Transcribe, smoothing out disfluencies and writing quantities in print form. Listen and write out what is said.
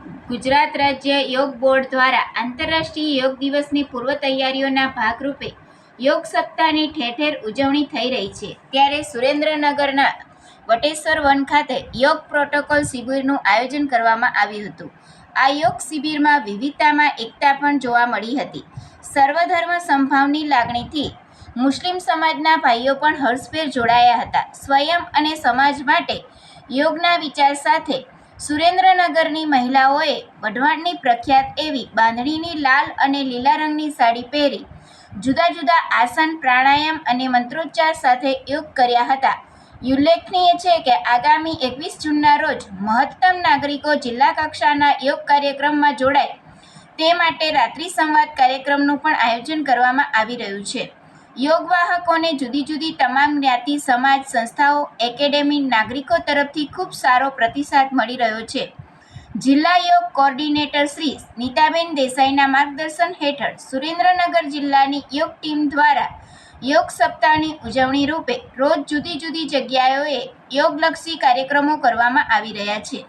ગુજરાત રાજ્ય યોગ બોર્ડ દ્વારા આંતરરાષ્ટ્રીય યોગ દિવસની પૂર્વ તૈયારીઓના ભાગરૂપે યોગ સપ્તાહની ઠેર ઠેર ઉજવણી થઈ રહી છે. ત્યારે સુરેન્દ્રનગરના વટેશ્વર વન ખાતે યોગ પ્રોટોકોલ શિબિરનું આયોજન કરવામાં આવ્યું હતું. આ યોગ શિબિરમાં વિવિધતામાં એકતા પણ જોવા મળી હતી. સર્વધર્મ સમભાવની લાગણીથી મુસ્લિમ સમાજના ભાઈઓ પણ હર્ષભેર જોડાયા હતા. સ્વયં અને સમાજ માટે યોગના વિચાર સાથે સુરેન્દ્રનગરની મહિલાઓએ વઢવાણની પ્રખ્યાત એવી બાંધણીની લાલ અને લીલા રંગની સાડી પહેરી જુદા જુદા આસન, પ્રાણાયામ અને મંત્રોચ્ચાર સાથે યોગ કર્યા હતા. ઉલ્લેખનીય છે કે આગામી 21 જૂનના રોજ મહત્તમ નાગરિકો જિલ્લા કક્ષાના યોગ કાર્યક્રમમાં જોડાય તે માટે રાત્રિ સંવાદ કાર્યક્રમનું પણ આયોજન કરવામાં આવી રહ્યું છે. યોગવાહકોને જુદી જુદી તમામ જ્ઞાતિ, સમાજ, સંસ્થાઓ, એકેડેમી, નાગરિકો તરફથી ખૂબ સારો પ્રતિસાદ મળી રહ્યો છે. જિલ્લા યોગ કોઓર્ડિનેટર શ્રી નીતાબેન દેસાઈના માર્ગદર્શન હેઠળ સુરેન્દ્રનગર જિલ્લાની યોગ ટીમ દ્વારા યોગ સપ્તાહની ઉજવણી રૂપે રોજ જુદી જુદી જગ્યાઓએ યોગલક્ષી કાર્યક્રમો કરવામાં આવી રહ્યા છે.